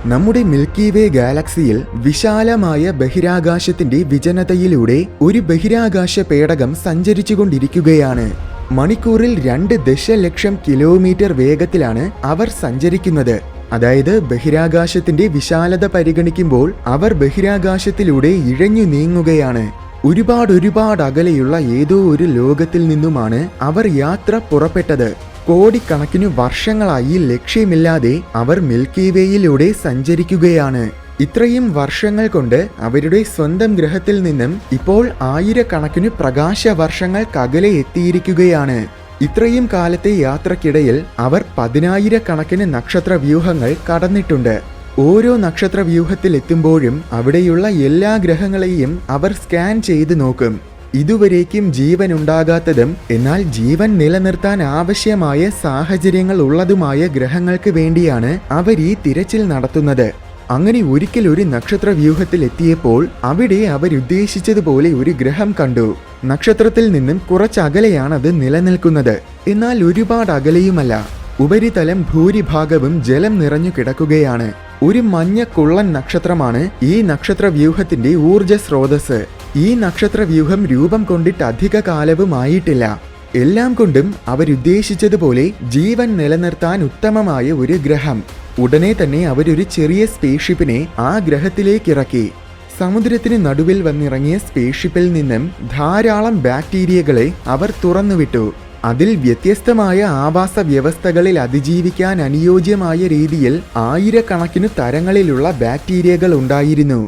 നമ്മുടെ മിൽക്കി വേ ഗാലക്സിയിൽ വിശാലമായ ബഹിരാകാശത്തിന്റെ വിജനതയിലൂടെ ഒരു ബഹിരാകാശ പേടകം സഞ്ചരിച്ചുകൊണ്ടിരിക്കുകയാണ്. മണിക്കൂറിൽ 2 ദശലക്ഷം കിലോമീറ്റർ വേഗത്തിലാണ് അവർ സഞ്ചരിക്കുന്നത്. അതായത് ബഹിരാകാശത്തിന്റെ വിശാലത പരിഗണിക്കുമ്പോൾ അവർ ബഹിരാകാശത്തിലൂടെ ഇഴഞ്ഞു നീങ്ങുകയാണ്. ഒരുപാട് അകലെയുള്ള ഏതോ ഒരു ലോകത്തിൽ നിന്നുമാണ് അവർ യാത്ര പുറപ്പെട്ടത്. കോടിക്കണക്കിന് വർഷങ്ങളായി ലക്ഷ്യമില്ലാതെ അവർ മിൽക്കി വേയിലൂടെ സഞ്ചരിക്കുകയാണ്. ഇത്രയും വർഷങ്ങൾ കൊണ്ട് അവരുടെ സ്വന്തം ഗ്രഹത്തിൽ നിന്നും ഇപ്പോൾ ആയിരക്കണക്കിന് പ്രകാശ വർഷങ്ങൾക്കകലെ എത്തിയിരിക്കുകയാണ്. ഇത്രയും കാലത്തെ യാത്രക്കിടയിൽ അവർ 10,000-കണക്കിന് നക്ഷത്ര വ്യൂഹങ്ങൾ കടന്നിട്ടുണ്ട്. ഓരോ നക്ഷത്ര വ്യൂഹത്തിൽ എത്തുമ്പോഴും അവിടെയുള്ള എല്ലാ ഗ്രഹങ്ങളെയും അവർ സ്കാൻ ചെയ്ത് നോക്കും. ഇതുവരേക്കും ജീവൻ ഉണ്ടാകാത്തതും എന്നാൽ ജീവൻ നിലനിർത്താൻ ആവശ്യമായ സാഹചര്യങ്ങൾ ഉള്ളതുമായ ഗ്രഹങ്ങൾക്ക് വേണ്ടിയാണ് അവർ ഈ തിരച്ചിൽ നടത്തുന്നത്. അങ്ങനെ ഒരിക്കൽ ഒരു നക്ഷത്ര വ്യൂഹത്തിൽ എത്തിയപ്പോൾ അവിടെ അവരുദ്ദേശിച്ചതുപോലെ ഒരു ഗ്രഹം കണ്ടു. നക്ഷത്രത്തിൽ നിന്നും കുറച്ചകലെയാണ് അത് നിലനിൽക്കുന്നത്. എന്നാൽ ഒരുപാട് അകലെയുമല്ല. ഉപരിതലം ഭൂരിഭാഗവും ജലം നിറഞ്ഞു കിടക്കുകയാണ്. ഒരു മഞ്ഞ കുള്ളൻ നക്ഷത്രമാണ് ഈ നക്ഷത്ര വ്യൂഹത്തിന്റെ ഊർജ സ്രോതസ്. ഈ നക്ഷത്ര വ്യൂഹം രൂപം കൊണ്ടിട്ട് അധിക കാലവുമായിട്ടില്ല. എല്ലാം കൊണ്ടും അവരുദ്ദേശിച്ചതുപോലെ ജീവൻ നിലനിർത്താൻ ഉത്തമമായ ഒരു ഗ്രഹം. ഉടനെ തന്നെ അവരൊരു ചെറിയ സ്പേസ്ഷിപ്പിനെ ആ ഗ്രഹത്തിലേക്ക് ഇറക്കി. സമുദ്രത്തിന് നടുവിൽ വന്നിറങ്ങിയ സ്പേസ്ഷിപ്പിൽ നിന്നും ധാരാളം ബാക്ടീരിയകളെ അവർ തുറന്നുവിട്ടു. അതിൽ വ്യത്യസ്തമായ ആവാസ വ്യവസ്ഥകളിൽ അതിജീവിക്കാൻ അനുയോജ്യമായ രീതിയിൽ ആയിരക്കണക്കിന് തരങ്ങളിലുള്ള ബാക്ടീരിയകൾ ഉണ്ടായിരുന്നു.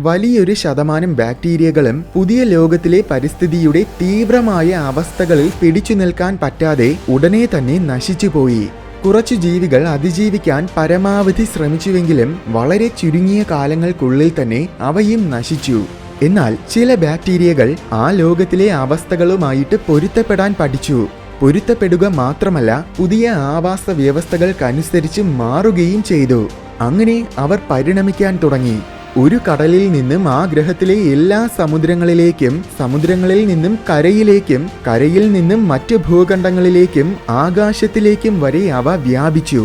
വലിയൊരു ശതമാനം ബാക്ടീരിയകളും പുതിയ ലോകത്തിലെ പരിസ്ഥിതിയുടെ തീവ്രമായ അവസ്ഥകളിൽ പിടിച്ചു നിൽക്കാൻ പറ്റാതെ ഉടനെ തന്നെ നശിച്ചുപോയി. കുറച്ചു ജീവികൾ അതിജീവിക്കാൻ പരമാവധി ശ്രമിച്ചുവെങ്കിലും വളരെ ചുരുങ്ങിയ കാലങ്ങൾക്കുള്ളിൽ തന്നെ അവയും നശിച്ചു. എന്നാൽ ചില ബാക്ടീരിയകൾ ആ ലോകത്തിലെ അവസ്ഥകളുമായിട്ട് പൊരുത്തപ്പെടാൻ പഠിച്ചു. പൊരുത്തപ്പെടുക മാത്രമല്ല, പുതിയ ആവാസ വ്യവസ്ഥകൾക്കനുസരിച്ച് മാറുകയും ചെയ്തു. അങ്ങനെ അവർ പരിണമിക്കാൻ തുടങ്ങി. ഒരു കടലിൽ നിന്നും ആ ഗ്രഹത്തിലെ എല്ലാ സമുദ്രങ്ങളിലേക്കും, സമുദ്രങ്ങളിൽ നിന്നും കരയിലേക്കും, കരയിൽ നിന്നും മറ്റ് ഭൂഖണ്ഡങ്ങളിലേക്കും ആകാശത്തിലേക്കും വരെ അവ വ്യാപിച്ചു.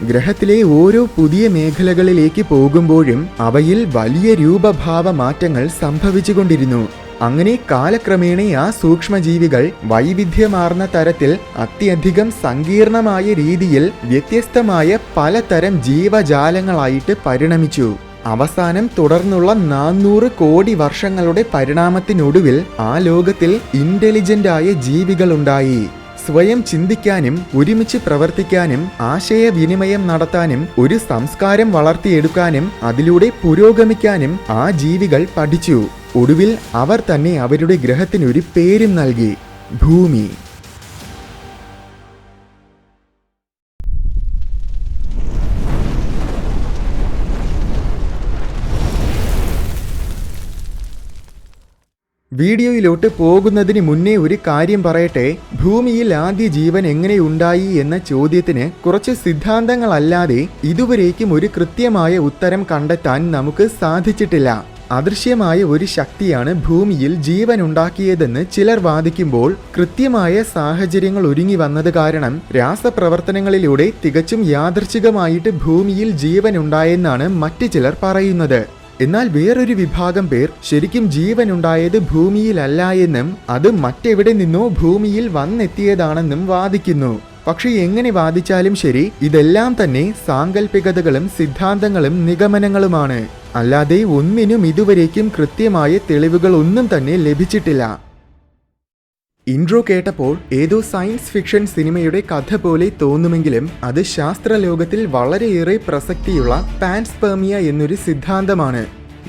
ഗ്രഹത്തിലെ ഓരോ പുതിയ മേഖലകളിലേക്ക് പോകുമ്പോഴും അവയിൽ വലിയ രൂപഭാവ മാറ്റങ്ങൾ സംഭവിച്ചുകൊണ്ടിരുന്നു. അങ്ങനെ കാലക്രമേണ ആ സൂക്ഷ്മജീവികൾ വൈവിധ്യമാർന്ന തരത്തിൽ അത്യധികം സങ്കീർണമായ രീതിയിൽ വ്യത്യസ്തമായ പലതരം ജീവജാലങ്ങളായിട്ട് പരിണമിച്ചു. അവസാനം തുടർന്നുള്ള 400 കോടി വർഷങ്ങളുടെ പരിണാമത്തിനൊടുവിൽ ആ ലോകത്തിൽ ഇന്റലിജന്റായ ജീവികളുണ്ടായി. സ്വയം ചിന്തിക്കാനും ഒരുമിച്ച് പ്രവർത്തിക്കാനും ആശയവിനിമയം നടത്താനും ഒരു സംസ്കാരം വളർത്തിയെടുക്കാനും അതിലൂടെ പുരോഗമിക്കാനും ആ ജീവികൾ പഠിച്ചു. ഒടുവിൽ അവർ തന്നെ അവരുടെ ഗ്രഹത്തിനൊരു പേരും നൽകി: ഭൂമി. വീഡിയോയിലോട്ട് പോകുന്നതിന് മുന്നേ ഒരു കാര്യം പറയട്ടെ. ഭൂമിയിൽ ആദ്യ ജീവൻ എങ്ങനെ ഉണ്ടായി എന്ന ചോദ്യത്തിന് കുറച്ച് സിദ്ധാന്തങ്ങളല്ലാതെ ഇതുവരേക്കും ഒരു കൃത്യമായ ഉത്തരം കണ്ടെത്താൻ നമുക്ക് സാധിച്ചിട്ടില്ല. അദൃശ്യമായ ഒരു ശക്തിയാണ് ഭൂമിയിൽ ജീവൻ ഉണ്ടാക്കിയതെന്ന് ചിലർ വാദിക്കുമ്പോൾ, കൃത്യമായ സാഹചര്യങ്ങൾ ഒരുങ്ങി വന്നത് കാരണം രാസപ്രവർത്തനങ്ങളിലൂടെ തികച്ചും യാദൃച്ഛികമായിട്ട് ഭൂമിയിൽ ജീവൻ ഉണ്ടായെന്നാണ് മറ്റു ചിലർ പറയുന്നത്. എന്നാൽ വേറൊരു വിഭാഗം പേർ ശരിക്കും ജീവൻ ഉണ്ടായത് ഭൂമിയിലല്ല എന്നും അത് മറ്റെവിടെ നിന്നോ ഭൂമിയിൽ വന്നെത്തിയതാണെന്നും വാദിക്കുന്നു. പക്ഷെ എങ്ങനെ വാദിച്ചാലും ശരി, ഇതെല്ലാം തന്നെ സാങ്കല്പികതകളും സിദ്ധാന്തങ്ങളും നിഗമനങ്ങളുമാണ്. അല്ലാതെ ഒന്നിനും ഇതുവരേക്കും കൃത്യമായ തെളിവുകൾ ഒന്നും തന്നെ ലഭിച്ചിട്ടില്ല. ഇൻട്രോ കേട്ടപ്പോൾ ഏതോ സയൻസ് ഫിക്ഷൻ സിനിമയുടെ കഥ പോലെ തോന്നുമെങ്കിലും അത് ശാസ്ത്രലോകത്തിൽ വളരെയേറെ പ്രസക്തിയുള്ള പാൻസ്പെർമിയ എന്നൊരു സിദ്ധാന്തമാണ്.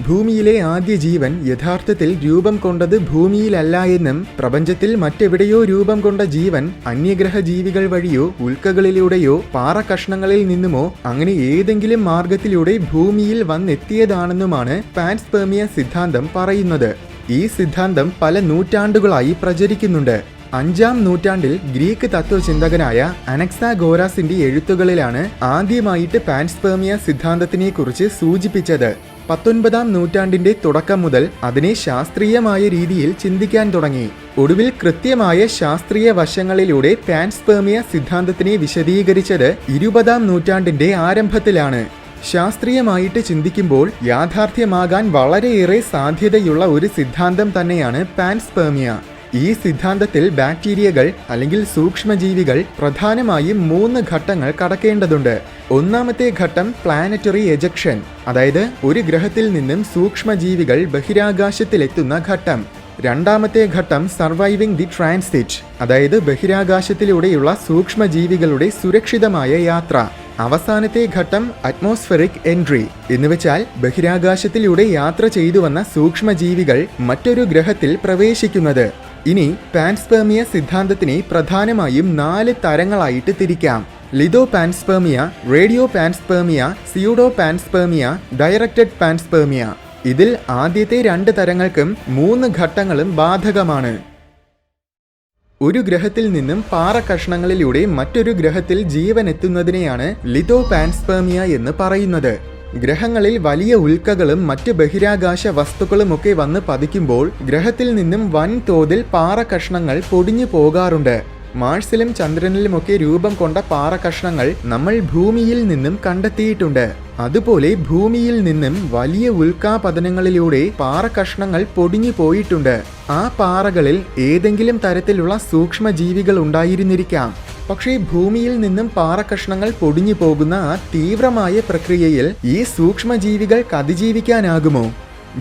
ഭൂമിയിലെ ആദ്യ ജീവൻ യഥാർത്ഥത്തിൽ രൂപം കൊണ്ടത് ഭൂമിയിലല്ല എന്നും പ്രപഞ്ചത്തിൽ മറ്റെവിടെയോ രൂപം കൊണ്ട ജീവൻ അന്യഗ്രഹ ജീവികൾ വഴിയോ ഉൽക്കകളിലൂടെയോ പാറക്കഷ്ണങ്ങളിൽ നിന്നുമോ അങ്ങനെ ഏതെങ്കിലും മാർഗത്തിലൂടെ ഭൂമിയിൽ വന്നെത്തിയതാണെന്നുമാണ് പാൻസ്പെർമിയ സിദ്ധാന്തം പറയുന്നത്. ഈ സിദ്ധാന്തം പല നൂറ്റാണ്ടുകളായി പ്രചരിക്കുന്നുണ്ട്. 5-ാം നൂറ്റാണ്ടിൽ ഗ്രീക്ക് തത്വചിന്തകനായ അനക്സാഗോറാസിന്റെ എഴുത്തുകളിലാണ് ആദ്യമായിട്ട് പാൻസ്പെർമിയ സിദ്ധാന്തത്തിനെ കുറിച്ച് സൂചിപ്പിച്ചത്. 19-ാം നൂറ്റാണ്ടിന്റെ തുടക്കം മുതൽ അതിനെ ശാസ്ത്രീയമായ രീതിയിൽ ചിന്തിക്കാൻ തുടങ്ങി. ഒടുവിൽ കൃത്യമായ ശാസ്ത്രീയ വശങ്ങളിലൂടെ പാൻസ്പെർമിയ സിദ്ധാന്തത്തിനെ വിശദീകരിച്ചത് 20-ാം നൂറ്റാണ്ടിന്റെ ആരംഭത്തിലാണ്. ശാസ്ത്രീയമായിട്ട് ചിന്തിക്കുമ്പോൾ യാഥാർത്ഥ്യമാകാൻ വളരെയേറെ സാധ്യതയുള്ള ഒരു സിദ്ധാന്തം തന്നെയാണ് പാൻസ്പെർമിയ. ഈ സിദ്ധാന്തത്തിൽ ബാക്ടീരിയകൾ അല്ലെങ്കിൽ സൂക്ഷ്മജീവികൾ പ്രധാനമായും 3 ഘട്ടങ്ങൾ കടക്കേണ്ടതുണ്ട്. ഒന്നാമത്തെ ഘട്ടം പ്ലാനറ്ററി എജക്ഷൻ, അതായത് ഒരു ഗ്രഹത്തിൽ നിന്നും സൂക്ഷ്മജീവികൾ ബഹിരാകാശത്തിലെത്തുന്ന ഘട്ടം. രണ്ടാമത്തെ ഘട്ടം സർവൈവിംഗ് ദി ട്രാൻസിറ്റ്, അതായത് ബഹിരാകാശത്തിലൂടെയുള്ള സൂക്ഷ്മജീവികളുടെ സുരക്ഷിതമായ യാത്ര. അവസാനത്തെ ഘട്ടം അറ്റ്മോസ്ഫെറിക് എൻട്രി, എന്നുവെച്ചാൽ ബഹിരാകാശത്തിലൂടെ യാത്ര ചെയ്തു വന്ന സൂക്ഷ്മജീവികൾ മറ്റൊരു ഗ്രഹത്തിൽ പ്രവേശിക്കുന്നത്. ഇനി പാൻസ്പെർമിയ സിദ്ധാന്തത്തിനെ പ്രധാനമായും 4 തരങ്ങളായിട്ട് തിരിക്കാം. ലിതോ panspermia, radio panspermia, pseudo panspermia, directed panspermia. ഇതിൽ ആദ്യത്തെ 2 തരങ്ങൾക്കും 3 ഘട്ടങ്ങളും ബാധകമാണ്. ഒരു ഗ്രഹത്തിൽ നിന്നും പാറ കഷ്ണങ്ങളിലൂടെ മറ്റൊരു ഗ്രഹത്തിൽ ജീവൻ എത്തുന്നതിനെയാണ് ലിതോ പാൻസ്പെർമിയ എന്ന് പറയുന്നത്. ഗ്രഹങ്ങളിൽ വലിയ ഉൽക്കകളും മറ്റ് ബഹിരാകാശ വസ്തുക്കളുമൊക്കെ വന്ന് പതിക്കുമ്പോൾ ഗ്രഹത്തിൽ നിന്നും വൻതോതിൽ പാറ കഷ്ണങ്ങൾ പൊടിഞ്ഞു പോകാറുണ്ട്. മാർസിലും ചന്ദ്രനിലുമൊക്കെ രൂപം കൊണ്ട പാറ കഷ്ണങ്ങൾ നമ്മൾ ഭൂമിയിൽ നിന്നും കണ്ടെത്തിയിട്ടുണ്ട്. അതുപോലെ ഭൂമിയിൽ നിന്നും വലിയ ഉൽക്കാപതനങ്ങളിലൂടെ പാറ കഷ്ണങ്ങൾ പൊടിഞ്ഞു പോയിട്ടുണ്ട്. ആ പാറകളിൽ ഏതെങ്കിലും തരത്തിലുള്ള സൂക്ഷ്മജീവികൾ ഉണ്ടായിരുന്നിരിക്കാം. പക്ഷേ ഭൂമിയിൽ നിന്നും പാറ കഷ്ണങ്ങൾ പൊടിഞ്ഞു പോകുന്ന ആ തീവ്രമായ പ്രക്രിയയിൽ ഈ സൂക്ഷ്മജീവികൾക്ക് അതിജീവിക്കാനാകുമോ?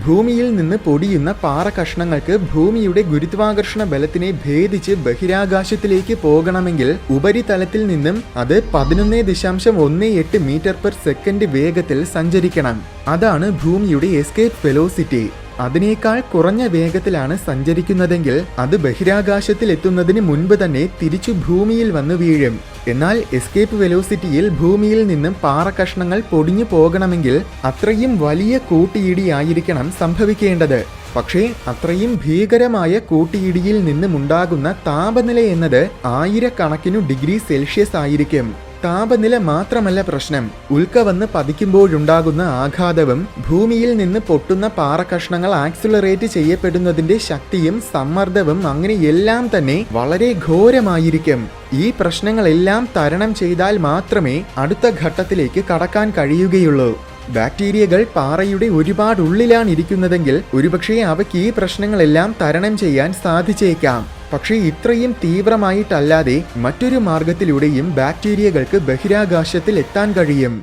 ഭൂമിയിൽ നിന്ന് പൊടിയുന്ന പാറ കഷ്ണങ്ങൾക്ക് ഭൂമിയുടെ ഗുരുത്വാകർഷണ ബലത്തിനെ ഭേദിച്ച് ബഹിരാകാശത്തിലേക്ക് പോകണമെങ്കിൽ ഉപരിതലത്തിൽ നിന്നും അത് 11.18 മീറ്റർ/സെക്കൻഡ് വേഗത്തിൽ സഞ്ചരിക്കണം. അതാണ് ഭൂമിയുടെ എസ്കേപ്പ് വെലോസിറ്റി. അതിനേക്കാൾ കുറഞ്ഞ വേഗത്തിലാണ് സഞ്ചരിക്കുന്നതെങ്കിൽ അത് ബഹിരാകാശത്തിൽ എത്തുന്നതിന് മുൻപ് തന്നെ തിരിച്ചു ഭൂമിയിൽ വന്ന് വീഴും. എന്നാൽ എസ്കേപ്പ് വെലോസിറ്റിയിൽ ഭൂമിയിൽ നിന്നും പാറ കഷ്ണങ്ങൾ പൊടിഞ്ഞു പോകണമെങ്കിൽ അത്രയും വലിയ കൂട്ടിയിടിയായിരിക്കണം സംഭവിക്കേണ്ടത്. പക്ഷേ അത്രയും ഭീകരമായ കൂട്ടിയിടിയിൽ നിന്നുമുണ്ടാകുന്ന താപനില എന്നത് 1000 ഡിഗ്രി സെൽഷ്യസ് ആയിരിക്കും. താപനില മാത്രമല്ല പ്രശ്നം, ഉൽക്ക വന്ന് പതിക്കുമ്പോഴുണ്ടാകുന്ന ആഘാതവും ഭൂമിയിൽ നിന്ന് പൊട്ടുന്ന പാറ കഷ്ണങ്ങൾ ആക്സിലറേറ്റ് ചെയ്യപ്പെടുന്നതിന്റെ ശക്തിയും സമ്മർദ്ദവും അങ്ങനെ എല്ലാം തന്നെ വളരെ ഘോരമായിരിക്കും. ഈ പ്രശ്നങ്ങളെല്ലാം തരണം ചെയ്താൽ മാത്രമേ അടുത്ത ഘട്ടത്തിലേക്ക് കടക്കാൻ കഴിയുകയുള്ളൂ. ബാക്ടീരിയകൾ പാറയുടെ ഒരുപാട് ഉള്ളിലാണ് ഇരിക്കുന്നതെങ്കിൽ ഒരുപക്ഷെ അവയ്ക്ക് ഈ പ്രശ്നങ്ങളെല്ലാം തരണം ചെയ്യാൻ സാധിച്ചേക്കാം. പക്ഷേ ഇത്രയും തീവ്രമായിട്ടല്ലാതെ മറ്റൊരു മാർഗത്തിലൂടെയും ബാക്ടീരിയകൾക്ക് ബഹിരാകാശത്തിൽ എത്താൻ കഴിയും.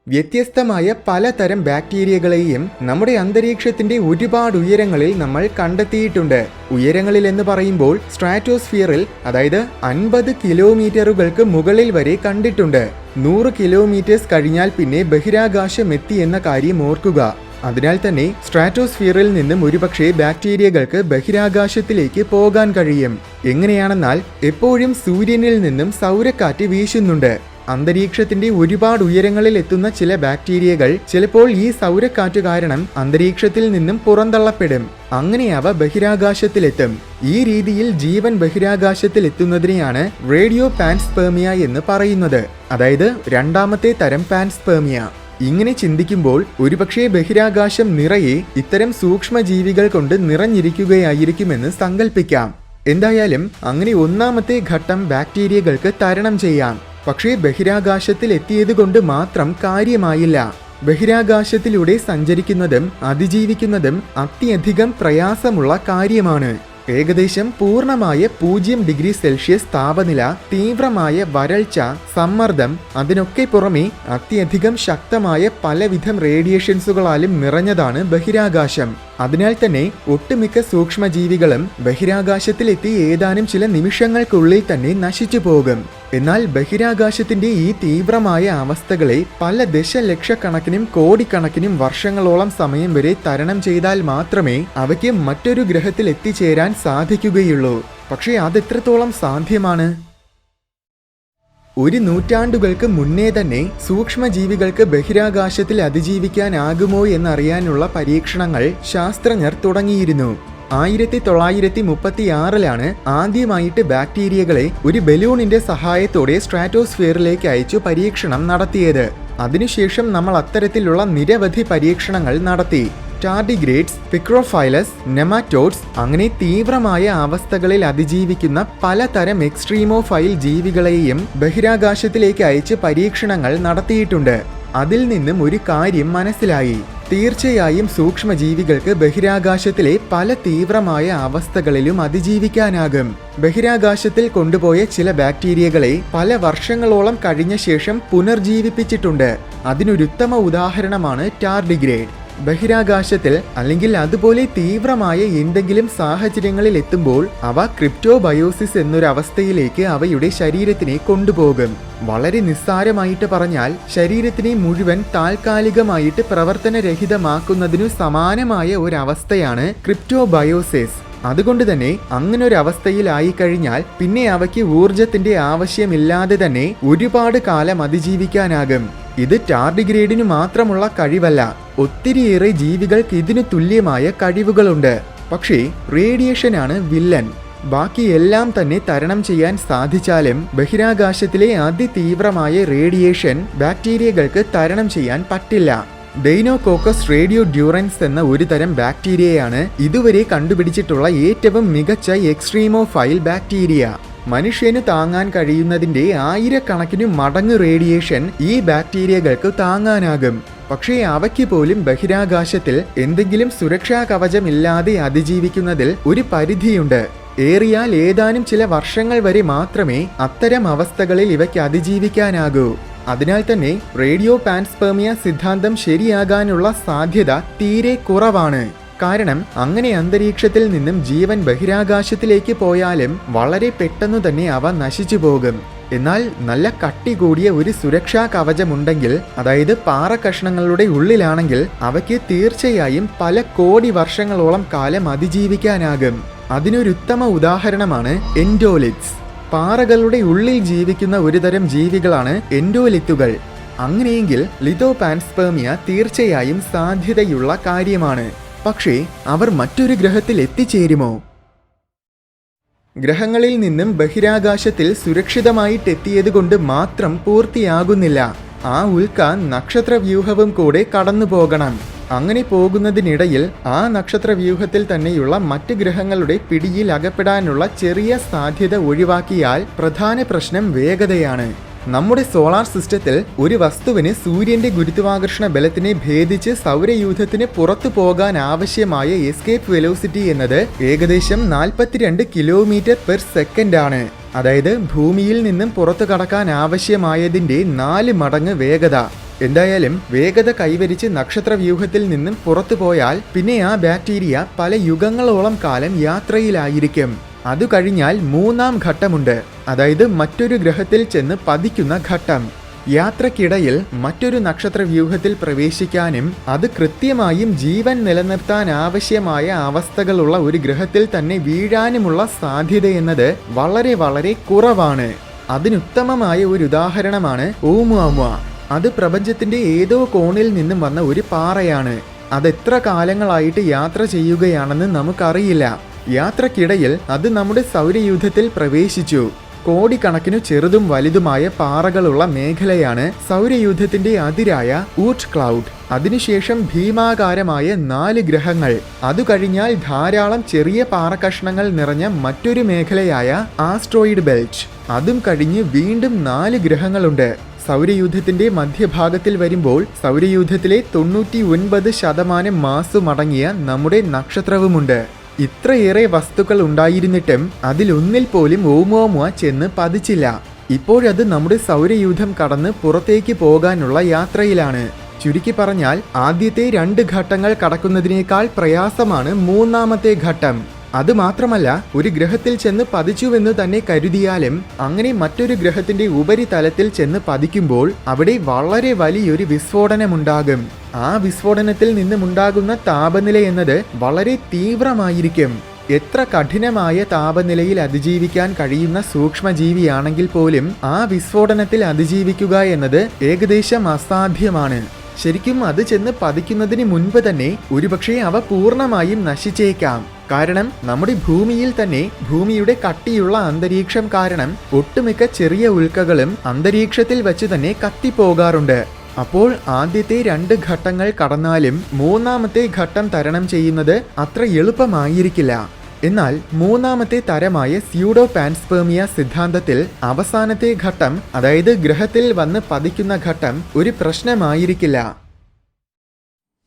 വ്യത്യസ്തമായ പലതരം ബാക്ടീരിയകളെയും നമ്മുടെ അന്തരീക്ഷത്തിന്റെ ഒരുപാട് ഉയരങ്ങളിൽ നമ്മൾ കണ്ടെത്തിയിട്ടുണ്ട്. ഉയരങ്ങളിൽ എന്ന് പറയുമ്പോൾ സ്ട്രാറ്റോസ്ഫിയറിൽ, അതായത് 50 കിലോമീറ്ററുകൾക്ക് മുകളിൽ വരെ കണ്ടിട്ടുണ്ട്. 100 കിലോമീറ്റേഴ്സ് കഴിഞ്ഞാൽ പിന്നെ ബഹിരാകാശം എത്തി എന്ന കാര്യം ഓർക്കുക. അതിനാൽ തന്നെ സ്ട്രാറ്റോസ്ഫിയറിൽ നിന്നും ഒരുപക്ഷെ ബാക്ടീരിയകൾക്ക് ബഹിരാകാശത്തിലേക്ക് പോകാൻ കഴിയും. എങ്ങനെയാണെന്നാൽ എപ്പോഴും സൂര്യനിൽ നിന്നും സൗരക്കാറ്റ് വീശുന്നുണ്ട്. അന്തരീക്ഷത്തിന്റെ ഒരുപാട് ഉയരങ്ങളിൽ എത്തുന്ന ചില ബാക്ടീരിയകൾ ചിലപ്പോൾ ഈ സൗരക്കാറ്റ് കാരണം അന്തരീക്ഷത്തിൽ നിന്നും പുറന്തള്ളപ്പെടും. അങ്ങനെ അവ ബഹിരാകാശത്തിലെത്തും. ഈ രീതിയിൽ ജീവൻ ബഹിരാകാശത്തിൽ എത്തുന്നതിനെയാണ് റേഡിയോ പാൻസ്പെർമിയ എന്ന് പറയുന്നത്, അതായത് 2ാമത്തെ തരം പാൻസ്പെർമിയ. ഇങ്ങനെ ചിന്തിക്കുമ്പോൾ ഒരുപക്ഷെ ബഹിരാകാശം നിറയെ ഇത്തരം സൂക്ഷ്മജീവികൾ കൊണ്ട് നിറഞ്ഞിരിക്കുകയായിരിക്കുമെന്ന് സങ്കല്പിക്കാം. എന്തായാലും അങ്ങനെ 1ാമത്തെ ഘട്ടം ബാക്ടീരിയകൾക്ക് തരണം ചെയ്യാം. പക്ഷേ ബഹിരാകാശത്തിൽ എത്തിയത് കൊണ്ട് മാത്രം കാര്യമായില്ല. ബഹിരാകാശത്തിലൂടെ സഞ്ചരിക്കുന്നതും അതിജീവിക്കുന്നതും അത്യധികം പ്രയാസമുള്ള കാര്യമാണ്. ഏകദേശം പൂർണ്ണമായ 0 ഡിഗ്രി സെൽഷ്യസ് താപനില, തീവ്രമായ വരൾച്ച, സമ്മർദ്ദം, അതിനൊക്കെ പുറമെ അത്യധികം ശക്തമായ പലവിധം റേഡിയേഷൻസുകളാലും നിറഞ്ഞതാണ് ബഹിരാകാശം. അതിനാൽ തന്നെ ഒട്ടുമിക്ക സൂക്ഷ്മജീവികളും ബഹിരാകാശത്തിലെത്തി ഏതാനും ചില നിമിഷങ്ങൾക്കുള്ളിൽ തന്നെ നശിച്ചു പോകും. എന്നാൽ ബഹിരാകാശത്തിന്റെ ഈ തീവ്രമായ അവസ്ഥകളെ പല ദശലക്ഷക്കണക്കിനും കോടിക്കണക്കിനും വർഷങ്ങളോളം സമയം വരെ തരണം ചെയ്താൽ മാത്രമേ അവയ്ക്ക് മറ്റൊരു ഗ്രഹത്തിൽ എത്തിച്ചേരാൻ സാധിക്കുകയുള്ളൂ. പക്ഷേ അതെത്രത്തോളം സാധ്യമാണ്? 100 നൂറ്റാണ്ടുകൾക്ക് മുന്നേ തന്നെ സൂക്ഷ്മജീവികൾക്ക് ബഹിരാകാശത്തിൽ അതിജീവിക്കാനാകുമോ എന്നറിയാനുള്ള പരീക്ഷണങ്ങൾ ശാസ്ത്രജ്ഞർ തുടങ്ങിയിരുന്നു. 1936 ആദ്യമായിട്ട് ബാക്ടീരിയകളെ ഒരു ബലൂണിന്റെ സഹായത്തോടെ സ്ട്രാറ്റോസ്ഫിയറിലേക്ക് അയച്ചു പരീക്ഷണം നടത്തിയത്. അതിനുശേഷം നമ്മൾ അത്തരത്തിലുള്ള നിരവധി പരീക്ഷണങ്ങൾ നടത്തി. ടാർഡിഗ്രേഡ്സ്, പിക്രോഫൈലസ്, നെമാറ്റോഡ്സ്, അങ്ങനെ തീവ്രമായ അവസ്ഥകളിൽ അതിജീവിക്കുന്ന പലതരം എക്സ്ട്രീമോഫൈൽ ജീവികളെയും ബഹിരാകാശത്തിലേക്ക് അയച്ച് പരീക്ഷണങ്ങൾ നടത്തിയിട്ടുണ്ട്. അതിൽ നിന്നും ഒരു കാര്യം മനസ്സിലായി. തീർച്ചയായും സൂക്ഷ്മജീവികൾക്ക് ബഹിരാകാശത്തിലെ പല തീവ്രമായ അവസ്ഥകളിലും അതിജീവിക്കാനാകും. ബഹിരാകാശത്തിൽ കൊണ്ടുപോയ ചില ബാക്ടീരിയകളെ പല വർഷങ്ങളോളം കഴിഞ്ഞ ശേഷം പുനർജീവിപ്പിച്ചിട്ടുണ്ട്. അതിനൊരുത്തമ ഉദാഹരണമാണ് ടാർഡിഗ്രേഡ്. ബഹിരാകാശത്തിൽ അല്ലെങ്കിൽ അതുപോലെ തീവ്രമായ എന്തെങ്കിലും സാഹചര്യങ്ങളിൽ എത്തുമ്പോൾ അവ ക്രിപ്റ്റോബയോസിസ് എന്നൊരവസ്ഥയിലേക്ക് അവയുടെ ശരീരത്തിനെ കൊണ്ടുപോകും. വളരെ നിസ്സാരമായിട്ട് പറഞ്ഞാൽ ശരീരത്തിനെ മുഴുവൻ താൽക്കാലികമായിട്ട് പ്രവർത്തനരഹിതമാക്കുന്നതിനു സമാനമായ ഒരവസ്ഥയാണ് ക്രിപ്റ്റോബയോസിസ്. അതുകൊണ്ട് തന്നെ അങ്ങനൊരവസ്ഥയിലായി കഴിഞ്ഞാൽ പിന്നെ അവയ്ക്ക് ഊർജത്തിന്റെ ആവശ്യമില്ലാതെ തന്നെ ഒരുപാട് കാലം അതിജീവിക്കാനാകും. ഇത് ടാർഡിഗ്രേഡിനു മാത്രമുള്ള കഴിവല്ല, ഒത്തിരിയേറെ ജീവികൾക്ക് ഇതിനു തുല്യമായ കഴിവുകളുണ്ട്. പക്ഷേ റേഡിയേഷനാണ് വില്ലൻ. ബാക്കി എല്ലാം തന്നെ തരണം ചെയ്യാൻ സാധിച്ചാലും ബഹിരാകാശത്തിലെ അതിതീവ്രമായ റേഡിയേഷൻ ബാക്ടീരിയകൾക്ക് തരണം ചെയ്യാൻ പറ്റില്ല. ഡൈനോകോക്കസ് റേഡിയോ ഡ്യൂറൻസ് എന്ന ഒരു തരം ബാക്ടീരിയയാണ് ഇതുവരെ കണ്ടുപിടിച്ചിട്ടുള്ള ഏറ്റവും മികച്ച എക്സ്ട്രീമോഫൈൽ ബാക്ടീരിയ. മനുഷ്യന് താങ്ങാൻ കഴിയുന്നതിന്റെ 1000കണക്കിന് മടങ്ങ് റേഡിയേഷൻ ഈ ബാക്ടീരിയകൾക്ക് താങ്ങാനാകും. പക്ഷേ അവയ്ക്ക് പോലും ബഹിരാകാശത്തിൽ എന്തെങ്കിലും സുരക്ഷാ കവചമില്ലാതെ അതിജീവിക്കുന്നതിൽ ഒരു പരിധിയുണ്ട്. ഏറിയാൽ ഏതാനും ചില വർഷങ്ങൾ വരെ മാത്രമേ അത്തരം അവസ്ഥകളിൽ ഇവയ്ക്ക് അതിജീവിക്കാനാകൂ. അതിനാൽ തന്നെ റേഡിയോ പാൻസ്പെർമിയ സിദ്ധാന്തം ശരിയാകാനുള്ള സാധ്യത തീരെ കുറവാണ്. കാരണം അങ്ങനെ അന്തരീക്ഷത്തിൽ നിന്നും ജീവൻ ബഹിരാകാശത്തിലേക്ക് പോയാലും വളരെ പെട്ടെന്നു തന്നെ അവ നശിച്ചു പോകും. എന്നാൽ നല്ല കട്ടി കൂടിയ ഒരു സുരക്ഷാ കവചമുണ്ടെങ്കിൽ, അതായത് പാറ കഷ്ണങ്ങളുടെ ഉള്ളിലാണെങ്കിൽ അവയ്ക്ക് തീർച്ചയായും പല കോടി വർഷങ്ങളോളം കാലം അതിജീവിക്കാനാകും. അതിനൊരുത്തമ ഉദാഹരണമാണ് എൻഡോലിത്സ്. പാറകളുടെ ഉള്ളിൽ ജീവിക്കുന്ന ഒരുതരം ജീവികളാണ് എൻഡോലിത്തുകൾ. അങ്ങനെയെങ്കിൽ ലിതോ പാൻസ്പെർമിയ തീർച്ചയായും സാധ്യതയുള്ള കാര്യമാണ്. പക്ഷേ അവർ മറ്റൊരു ഗ്രഹത്തിൽ എത്തിച്ചേരുമോ? ഗ്രഹങ്ങളിൽ നിന്നും ബഹിരാകാശത്തിൽ സുരക്ഷിതമായിട്ടെത്തിയത് കൊണ്ട് മാത്രം പൂർത്തിയാകുന്നില്ല. ആ ഉൽക്ക നക്ഷത്രവ്യൂഹവും കൂടെ കടന്നു പോകണം. അങ്ങനെ പോകുന്നതിനിടയിൽ ആ നക്ഷത്രവ്യൂഹത്തിൽ തന്നെയുള്ള മറ്റ് ഗ്രഹങ്ങളുടെ പിടിയിൽ അകപ്പെടാനുള്ള ചെറിയ സാധ്യത ഒഴിവാക്കിയാൽ പ്രധാന പ്രശ്നം വേഗതയാണ്. നമ്മുടെ സോളാർ സിസ്റ്റത്തിൽ ഒരു വസ്തുവിന് സൂര്യന്റെ ഗുരുത്വാകർഷണ ബലത്തിനെ ഭേദിച്ച് സൗരയൂഥത്തിന് പുറത്തു പോകാൻ ആവശ്യമായ എസ്കേപ്പ് വെലോസിറ്റി എന്നത് ഏകദേശം 42 km/s ആണ്. അതായത് ഭൂമിയിൽ നിന്നും പുറത്തു കടക്കാൻ ആവശ്യമായതിന്റെ 4 മടങ്ങ് വേഗത. എന്തായാലും വേഗത കൈവരിച്ച് നക്ഷത്രവ്യൂഹത്തിൽ നിന്നും പുറത്തു പോയാൽ പിന്നെ ആ ബാക്ടീരിയ പല യുഗങ്ങളോളം കാലം യാത്രയിലായിരിക്കും. അത് കഴിഞ്ഞാൽ 3ാം ഘട്ടമുണ്ട്, അതായത് മറ്റൊരു ഗ്രഹത്തിൽ ചെന്ന് പതിക്കുന്ന ഘട്ടം. യാത്രക്കിടയിൽ മറ്റൊരു നക്ഷത്രവ്യൂഹത്തിൽ പ്രവേശിക്കാനും അത് കൃത്യമായും ജീവൻ നിലനിർത്താൻ ആവശ്യമായ അവസ്ഥകളുള്ള ഒരു ഗ്രഹത്തിൽ തന്നെ വീഴാനുമുള്ള സാധ്യതയെന്നത് വളരെ വളരെ കുറവാണ്. അതിനുത്തമമായ ഒരു ഉദാഹരണമാണ് ഓമുഅമുഅ. അത് പ്രപഞ്ചത്തിന്റെ ഏതോ കോണിൽ നിന്നും വന്ന ഒരു പാറയാണ്. അതെത്ര കാലങ്ങളായിട്ട് യാത്ര ചെയ്യുകയാണെന്ന് നമുക്കറിയില്ല. യാത്രക്കിടയിൽ അത് നമ്മുടെ സൗരയൂഥത്തിൽ പ്രവേശിച്ചു. കോടിക്കണക്കിനു ചെറുതും വലുതുമായ പാറകളുള്ള മേഖലയാണ് സൗരയൂഥത്തിന്റെ അതിരായ ഊട്ട് ക്ലൗഡ്. അതിനുശേഷം ഭീമാകാരമായ 4 ഗ്രഹങ്ങൾ. അതു കഴിഞ്ഞാൽ ധാരാളം ചെറിയ പാറക്കഷ്ണങ്ങൾ നിറഞ്ഞ മറ്റൊരു മേഖലയായ ആസ്ട്രോയിഡ് ബെൽറ്റ്. അതും കഴിഞ്ഞ് വീണ്ടും 4 ഗ്രഹങ്ങളുണ്ട്. സൗരയൂഥത്തിന്റെ മധ്യഭാഗത്തിൽ വരുമ്പോൾ സൗരയൂഥത്തിലെ 99% മാസ്സുമടങ്ങിയ നമ്മുടെ നക്ഷത്രവുമുണ്ട്. ഇത്രയേറെ വസ്തുക്കൾ ഉണ്ടായിരുന്നിട്ടും അതിലൊന്നിൽ പോലും ഓമുഅമുഅ ചെന്ന് പതിച്ചില്ല. ഇപ്പോഴത് നമ്മുടെ സൗരയൂഥം കടന്ന് പുറത്തേക്ക് പോകാനുള്ള യാത്രയിലാണ്. ചുരുക്കി പറഞ്ഞാൽ ആദ്യത്തെ 2 ഘട്ടങ്ങൾ കടക്കുന്നതിനേക്കാൾ പ്രയാസമാണ് 3ാമത്തെ ഘട്ടം. അതുമാത്രമല്ല, ഒരു ഗ്രഹത്തിൽ ചെന്ന് പതിച്ചുവെന്ന് തന്നെ കരുതിയാലും അങ്ങനെ മറ്റൊരു ഗ്രഹത്തിന്റെ ഉപരിതലത്തിൽ ചെന്ന് പതിക്കുമ്പോൾ അവിടെ വളരെ വലിയൊരു വിസ്ഫോടനമുണ്ടാകും. ആ വിസ്ഫോടനത്തിൽ നിന്നുമുണ്ടാകുന്ന താപനില എന്നത് വളരെ തീവ്രമായിരിക്കും. എത്ര കഠിനമായ താപനിലയിൽ അതിജീവിക്കാൻ കഴിയുന്ന സൂക്ഷ്മജീവിയാണെങ്കിൽ പോലും ആ വിസ്ഫോടനത്തിൽ അതിജീവിക്കുക എന്നത് ഏകദേശം അസാധ്യമാണ്. ശരിക്കും അത് ചെന്ന് പതിക്കുന്നതിന് മുൻപ് തന്നെ ഒരുപക്ഷെ അവ പൂർണ്ണമായും നശിച്ചേക്കാം. കാരണം നമ്മുടെ ഭൂമിയിൽ തന്നെ ഭൂമിയുടെ കട്ടിയുള്ള അന്തരീക്ഷം കാരണം ഒട്ടുമിക്ക ചെറിയ ഉൽക്കകളും അന്തരീക്ഷത്തിൽ വച്ച് തന്നെ കത്തിപ്പോകാറുണ്ട്. അപ്പോൾ ആദ്യത്തെ 2 ഘട്ടങ്ങൾ കടന്നാലും 3ാമത്തെ ഘട്ടം തരണം ചെയ്യുന്നത് അത്ര എളുപ്പമായിരിക്കില്ല. എന്നാൽ മൂന്നാമത്തെ തരമായ സ്യൂഡോ പാൻസ്പെർമിയ സിദ്ധാന്തത്തിൽ അവസാനത്തെ ഘട്ടം, അതായത് ഗ്രഹത്തിൽ വന്ന് പതിക്കുന്ന ഘട്ടം, ഒരു പ്രശ്നമായിരിക്കില്ല.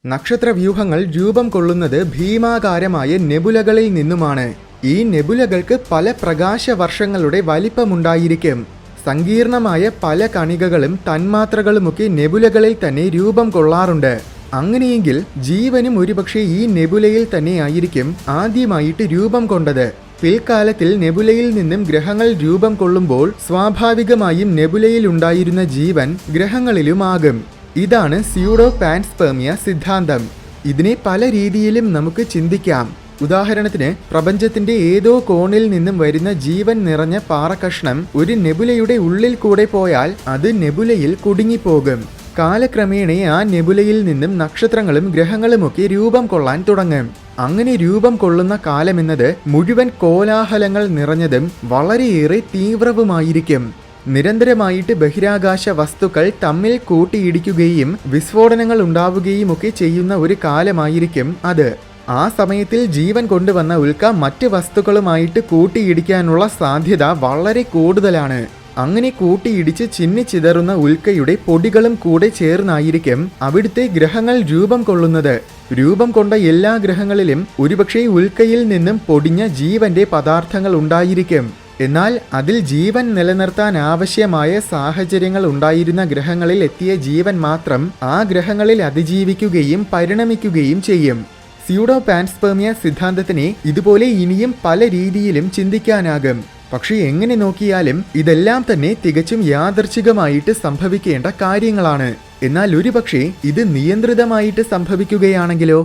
നക്ഷത്രവ്യൂഹങ്ങൾ രൂപം കൊള്ളുന്നത് ഭീമാകാരമായ നെബുലകളിൽ നിന്നുമാണ്. ഈ നെബുലകൾക്ക് പല പ്രകാശവർഷങ്ങളുടെ വലിപ്പമുണ്ടായിരിക്കും. സങ്കീർണമായ പല കണികകളും തന്മാത്രകളുമൊക്കെ നെബുലകളിൽ തന്നെ രൂപം കൊള്ളാറുണ്ട്. അങ്ങനെയെങ്കിൽ ജീവനും ഒരുപക്ഷെ ഈ നെബുലയിൽ തന്നെ ആയിരിക്കും ആദ്യമായിട്ട് രൂപം കൊണ്ടത്. പിൽക്കാലത്തിൽ നെബുലയിൽ നിന്നും ഗ്രഹങ്ങൾ രൂപം കൊള്ളുമ്പോൾ സ്വാഭാവികമായും നെബുലയിൽ ഉണ്ടായിരുന്ന ജീവൻ ഗ്രഹങ്ങളിലുമാകും. ഇതാണ് സ്യൂഡോ പാൻസ്പെർമിയ സിദ്ധാന്തം. ഇതിനെ പല രീതിയിലും നമുക്ക് ചിന്തിക്കാം. ഉദാഹരണത്തിന്, പ്രപഞ്ചത്തിന്റെ ഏതോ കോണിൽ നിന്നും വരുന്ന ജീവൻ നിറഞ്ഞ പാറക്കഷ്ണം ഒരു നെബുലയുടെ ഉള്ളിൽ കൂടെ പോയാൽ അത് നെബുലയിൽ കുടുങ്ങിപ്പോകും. കാലക്രമേണ ആ നെബുലയിൽ നിന്നും നക്ഷത്രങ്ങളും ഗ്രഹങ്ങളുമൊക്കെ രൂപം കൊള്ളാൻ തുടങ്ങും. അങ്ങനെ രൂപം കൊള്ളുന്ന കാലമെന്നത് മുഴുവൻ കോലാഹലങ്ങൾ നിറഞ്ഞതും വളരെയേറെ തീവ്രവുമായിരിക്കും. നിരന്തരമായിട്ട് ബഹിരാകാശ വസ്തുക്കൾ തമ്മിൽ കൂട്ടിയിടിക്കുകയും വിസ്ഫോടനങ്ങൾ ഉണ്ടാവുകയും ഒക്കെ ചെയ്യുന്ന ഒരു കാലമായിരിക്കും അത്. ആ സമയത്തിൽ ജീവൻ കൊണ്ടുവന്ന ഉൽക്ക മറ്റ് വസ്തുക്കളുമായിട്ട് കൂട്ടിയിടിക്കാനുള്ള സാധ്യത വളരെ കൂടുതലാണ്. അങ്ങനെ കൂട്ടിയിടിച്ച് ചിന്നിച്ചിതറുന്ന ഉൽക്കയുടെ പൊടികളും കൂടെ ചേർന്നായിരിക്കും അവിടുത്തെ ഗ്രഹങ്ങൾ രൂപം കൊള്ളുന്നത്. രൂപം കൊണ്ട എല്ലാ ഗ്രഹങ്ങളിലും ഒരുപക്ഷെ ഉൽക്കയിൽ നിന്നും പൊടിഞ്ഞ ജീവന്റെ പദാർത്ഥങ്ങൾ ഉണ്ടായിരിക്കും. എന്നാൽ അതിൽ ജീവൻ നിലനിർത്താൻ ആവശ്യമായ സാഹചര്യങ്ങൾ ഉണ്ടായിരുന്ന ഗ്രഹങ്ങളിൽ എത്തിയ ജീവൻ മാത്രം ആ ഗ്രഹങ്ങളിൽ അതിജീവിക്കുകയും പരിണമിക്കുകയും ചെയ്യും. സ്യൂഡോ പാൻസ്പെർമിയ സിദ്ധാന്തത്തിനെ ഇതുപോലെ ഇനിയും പല രീതിയിലും ചിന്തിക്കാനാകും. പക്ഷേ എങ്ങനെ നോക്കിയാലും ഇതെല്ലാം തന്നെ തികച്ചും യാദർച്ഛികമായിട്ട് സംഭവിക്കേണ്ട കാര്യങ്ങളാണ്. എന്നാൽ ഒരുപക്ഷെ ഇത് നിയന്ത്രിതമായിട്ട് സംഭവിക്കുകയാണെങ്കിലോ?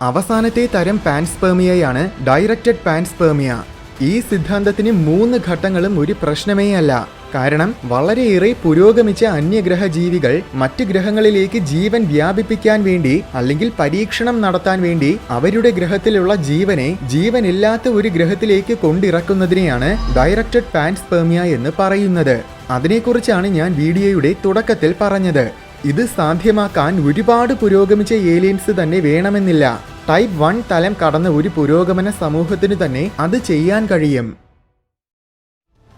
അവസാനത്തെ തരം പാൻസ്പെർമിയയാണ് ഡയറക്റ്റഡ് പാൻസ്പെർമിയ. ഈ സിദ്ധാന്തത്തിന് 3 ഘട്ടങ്ങളും ഒരു പ്രശ്നമേ അല്ല. കാരണം വളരെയേറെ പുരോഗമിച്ച അന്യഗ്രഹ ജീവികൾ മറ്റ് ഗ്രഹങ്ങളിലേക്ക് ജീവൻ വ്യാപിപ്പിക്കാൻ വേണ്ടി അല്ലെങ്കിൽ പരീക്ഷണം നടത്താൻ വേണ്ടി അവരുടെ ഗ്രഹത്തിലുള്ള ജീവനെ ജീവനില്ലാത്ത ഒരു ഗ്രഹത്തിലേക്ക് കൊണ്ടിറക്കുന്നതിനെയാണ് ഡയറക്റ്റഡ് പാൻസ്പെർമിയ എന്ന് പറയുന്നത്. അതിനെക്കുറിച്ചാണ് ഞാൻ വീഡിയോയുടെ തുടക്കത്തിൽ പറഞ്ഞത്. ഇത് സാധ്യമാക്കാൻ ഒരുപാട് പുരോഗമിച്ച ഏലിയൻസ് തന്നെ വേണമെന്നില്ല. ടൈപ്പ് 1 തലം കടന്ന ഒരു പുരോഗമന സമൂഹത്തിന് തന്നെ അത് ചെയ്യാൻ കഴിയും.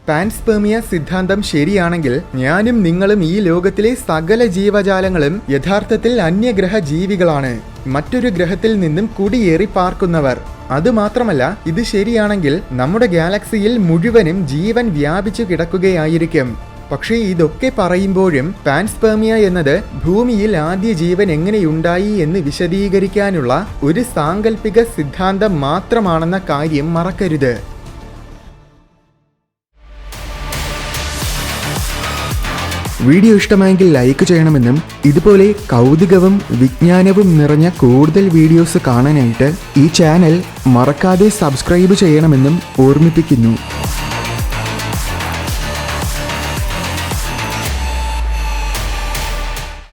പാൻസ്പെർമിയ സിദ്ധാന്തം ശരിയാണെങ്കിൽ ഞാനും നിങ്ങളും ഈ ലോകത്തിലെ സകല ജീവജാലങ്ങളും യഥാർത്ഥത്തിൽ അന്യഗ്രഹ ജീവികളാണ്, മറ്റൊരു ഗ്രഹത്തിൽ നിന്നും കുടിയേറി പാർക്കുന്നവർ. അതുമാത്രമല്ല, ഇത് ശരിയാണെങ്കിൽ നമ്മുടെ ഗാലക്സിയിൽ മുഴുവനും ജീവൻ വ്യാപിച്ചു കിടക്കുകയായിരിക്കും. പക്ഷേ ഇതൊക്കെ പറയുമ്പോഴും പാൻസ്പെർമിയ എന്നത് ഭൂമിയിൽ ആദ്യ ജീവൻ എങ്ങനെയുണ്ടായി എന്ന് വിശദീകരിക്കാനുള്ള ഒരു സാങ്കല്പിക സിദ്ധാന്തം മാത്രമാണെന്ന കാര്യം മറക്കരുത്. വീഡിയോ ഇഷ്ടമായെങ്കിൽ ലൈക്ക് ചെയ്യണമെന്നും ഇതുപോലെ കൗതുകവും വിജ്ഞാനവും നിറഞ്ഞ കൂടുതൽ വീഡിയോസ് കാണാനായിട്ട് ഈ ചാനൽ മറക്കാതെ സബ്സ്ക്രൈബ് ചെയ്യണമെന്നും ഓർമ്മിപ്പിക്കുന്നു.